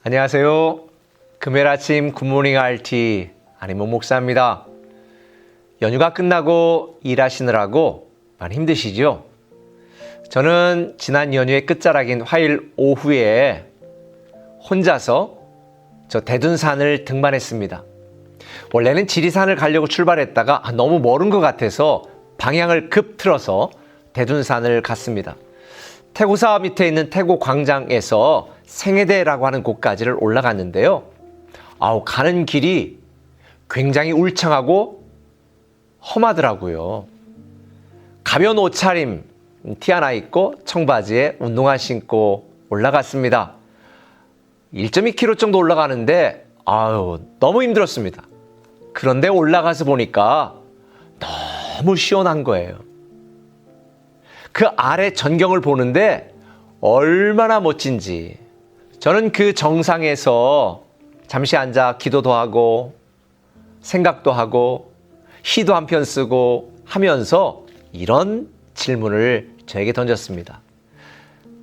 안녕하세요. 금요일 아침 굿모닝 RT 안희모 목사입니다. 연휴가 끝나고 일하시느라고 많이 힘드시죠? 저는 지난 연휴의 끝자락인 화요일 오후에 혼자서 저 대둔산을 등반했습니다. 원래는 지리산을 가려고 출발했다가 너무 멀은 것 같아서 방향을 급 틀어서 대둔산을 갔습니다. 태고사 밑에 있는 태고 광장에서 생애대라고 하는 곳까지를 올라갔는데요. 가는 길이 굉장히 울창하고 험하더라고요. 가벼운 옷차림, 티 하나 입고 청바지에 운동화 신고 올라갔습니다. 1.2km 정도 올라가는데 너무 힘들었습니다. 그런데 올라가서 보니까 너무 시원한 거예요. 그 아래 전경을 보는데 얼마나 멋진지. 저는 그 정상에서 잠시 앉아 기도도 하고 생각도 하고 시도 한 편 쓰고 하면서 이런 질문을 저에게 던졌습니다.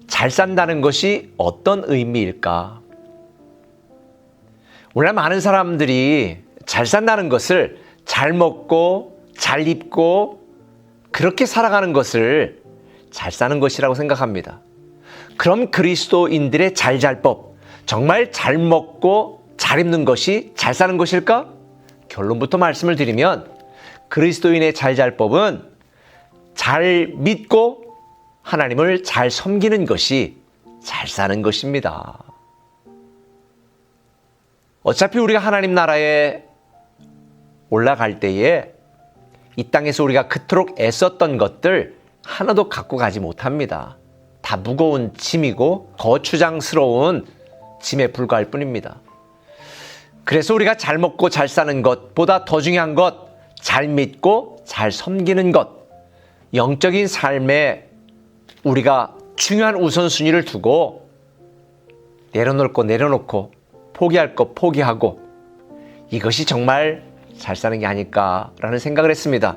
잘 산다는 것이 어떤 의미일까? 오늘날 많은 사람들이 잘 산다는 것을 잘 먹고 잘 입고 그렇게 살아가는 것을 잘 사는 것이라고 생각합니다. 그럼 그리스도인들의 잘잘법, 정말 잘 먹고 잘 입는 것이 잘 사는 것일까? 결론부터 말씀을 드리면 그리스도인의 잘잘법은 잘 믿고 하나님을 잘 섬기는 것이 잘 사는 것입니다. 어차피 우리가 하나님 나라에 올라갈 때에 이 땅에서 우리가 그토록 애썼던 것들 하나도 갖고 가지 못합니다. 다 무거운 짐이고 거추장스러운 짐에 불과할 뿐입니다. 그래서 우리가 잘 먹고 잘 사는 것보다 더 중요한 것, 잘 믿고 잘 섬기는 것, 영적인 삶에 우리가 중요한 우선순위를 두고 내려놓을 거 내려놓고 포기할 거 포기하고 이것이 정말 잘 사는 게 아닐까라는 생각을 했습니다.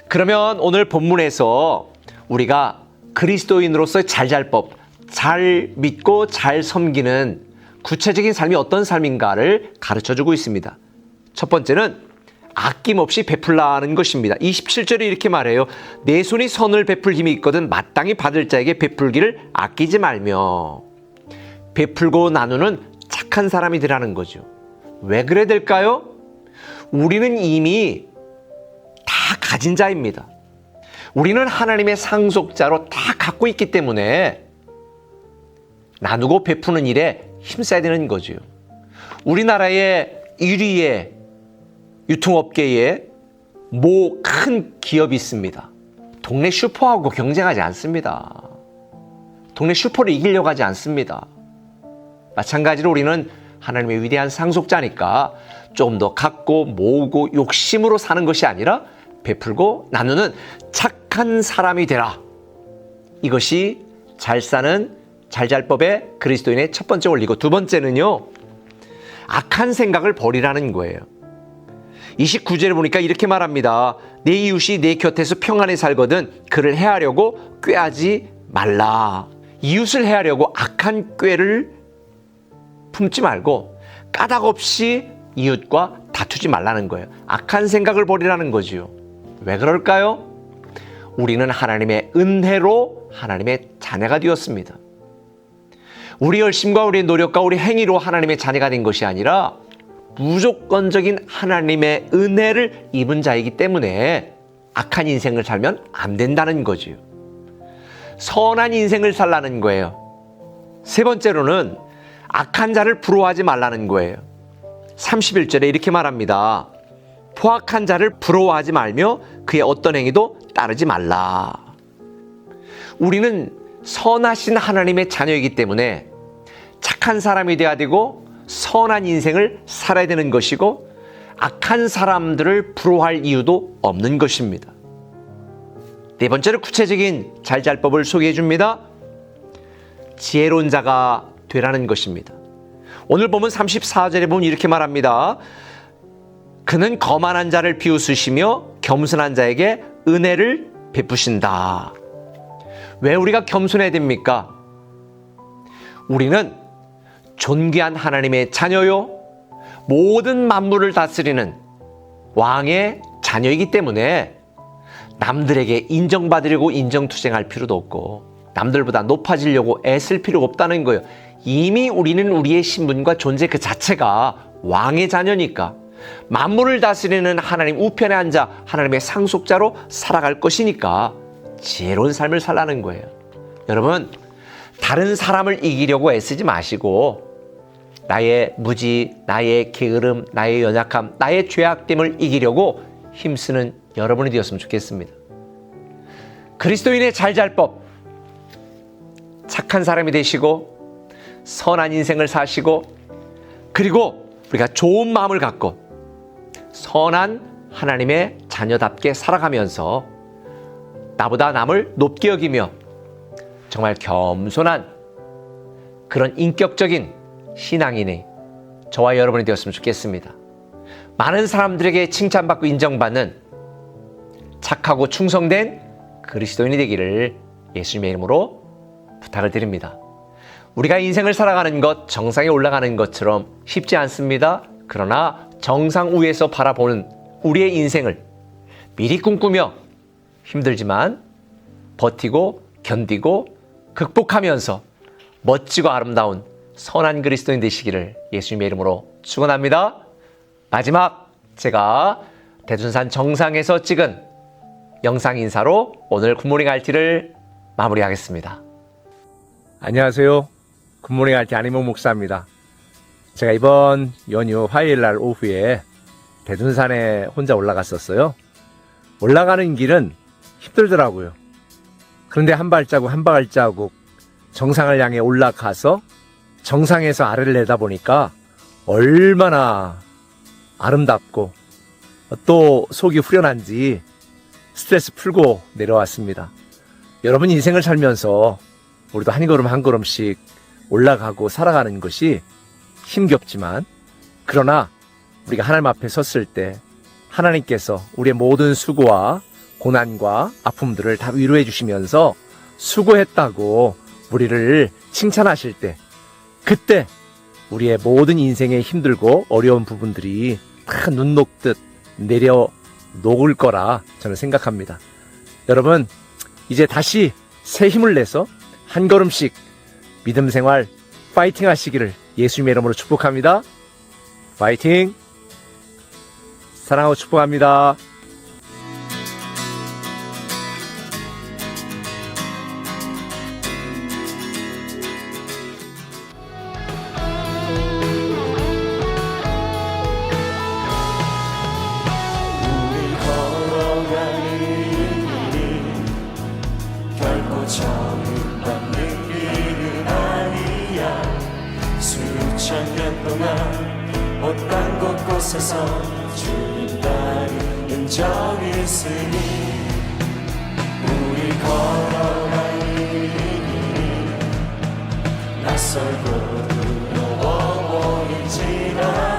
그러면 오늘 본문에서 우리가 그리스도인으로서의 잘잘법, 잘 믿고 잘 섬기는 구체적인 삶이 어떤 삶인가를 가르쳐주고 있습니다. 첫 번째는 아낌없이 베풀라는 것입니다. 27절에 이렇게 말해요. 내 손이 선을 베풀 힘이 있거든 마땅히 받을 자에게 베풀기를 아끼지 말며. 베풀고 나누는 착한 사람이 되라는 거죠. 왜 그래야 될까요? 우리는 이미 다 가진 자입니다. 우리는 하나님의 상속자로 다 갖고 있기 때문에 나누고 베푸는 일에 힘써야 되는 거죠. 우리나라의 1위의 유통업계에 큰 기업이 있습니다. 동네 슈퍼하고 경쟁하지 않습니다. 동네 슈퍼를 이기려고 하지 않습니다. 마찬가지로 우리는 하나님의 위대한 상속자니까 좀 더 갖고 모으고 욕심으로 사는 것이 아니라 베풀고 나누는 착한 사람이 되라. 이것이 잘 사는 잘잘법의 그리스도인의 첫 번째 원리고, 두 번째는요, 악한 생각을 버리라는 거예요. 29절에 보니까 이렇게 말합니다. 내 이웃이 내 곁에서 평안히 살거든 그를 해하려고 꾀하지 말라. 이웃을 해하려고 악한 꾀를 품지 말고 까닭 없이 이웃과 다투지 말라는 거예요. 악한 생각을 버리라는 거지요. 왜 그럴까요? 우리는 하나님의 은혜로 하나님의 자녀가 되었습니다. 우리 열심과 우리 노력과 우리 행위로 하나님의 자녀가 된 것이 아니라 무조건적인 하나님의 은혜를 입은 자이기 때문에 악한 인생을 살면 안 된다는 거지요. 선한 인생을 살라는 거예요. 세 번째로는 악한 자를 부러워하지 말라는 거예요. 31절에 이렇게 말합니다. 포악한 자를 부러워하지 말며 그의 어떤 행위도 따르지 말라. 우리는 선하신 하나님의 자녀이기 때문에 착한 사람이 되어야 되고 선한 인생을 살아야 되는 것이고 악한 사람들을 부러워할 이유도 없는 것입니다. 네 번째로 구체적인 잘잘법을 소개해 줍니다. 지혜로운 자가 되라는 것입니다. 오늘 보면 34절에 보면 이렇게 말합니다. 그는 거만한 자를 비웃으시며 겸손한 자에게 은혜를 베푸신다. 왜 우리가 겸손해야 됩니까? 우리는 존귀한 하나님의 자녀요, 모든 만물을 다스리는 왕의 자녀이기 때문에 남들에게 인정받으려고 인정투쟁할 필요도 없고 남들보다 높아지려고 애쓸 필요가 없다는 거예요. 이미 우리는 우리의 신분과 존재 그 자체가 왕의 자녀니까, 만물을 다스리는 하나님 우편에 앉아 하나님의 상속자로 살아갈 것이니까 지혜로운 삶을 살라는 거예요. 여러분, 다른 사람을 이기려고 애쓰지 마시고 나의 무지, 나의 게으름, 나의 연약함, 나의 죄악됨을 이기려고 힘쓰는 여러분이 되었으면 좋겠습니다. 그리스도인의 잘잘법, 착한 사람이 되시고 선한 인생을 사시고, 그리고 우리가 좋은 마음을 갖고 선한 하나님의 자녀답게 살아가면서 나보다 남을 높게 여기며 정말 겸손한 그런 인격적인 신앙인이 저와 여러분이 되었으면 좋겠습니다. 많은 사람들에게 칭찬받고 인정받는 착하고 충성된 그리스도인이 되기를 예수님의 이름으로 부탁을 드립니다. 우리가 인생을 살아가는 것, 정상에 올라가는 것처럼 쉽지 않습니다. 그러나 정상 위에서 바라보는 우리의 인생을 미리 꿈꾸며 힘들지만 버티고 견디고 극복하면서 멋지고 아름다운 선한 그리스도인 되시기를 예수님의 이름으로 축원합니다. 마지막, 제가 대둔산 정상에서 찍은 영상 인사로 오늘 굿모닝 RT를 마무리하겠습니다. 안녕하세요. 굿모닝 RT 안희몽 목사입니다. 제가 이번 연휴 화요일날 오후에 대둔산에 혼자 올라갔었어요. 올라가는 길은 힘들더라고요. 그런데 한 발자국 한 발자국 정상을 향해 올라가서 정상에서 아래를 내다보니까 얼마나 아름답고 또 속이 후련한지 스트레스 풀고 내려왔습니다. 여러분, 인생을 살면서 우리도 한 걸음 한 걸음씩 올라가고 살아가는 것이 힘겹지만, 그러나 우리가 하나님 앞에 섰을 때 하나님께서 우리의 모든 수고와 고난과 아픔들을 다 위로해 주시면서 수고했다고 우리를 칭찬하실 때, 그때 우리의 모든 인생의 힘들고 어려운 부분들이 다 눈 녹듯 내려 녹을 거라 저는 생각합니다. 여러분, 이제 다시 새 힘을 내서 한 걸음씩 믿음 생활 파이팅 하시기를 예수님의 이름으로 축복합니다. 파이팅! 사랑하고 축복합니다. 수천 년 동안 옷간 곳곳에서 주님 따른 흔적이 있으니 우리 걸어갈 이 낯설고 두려워 보일지라도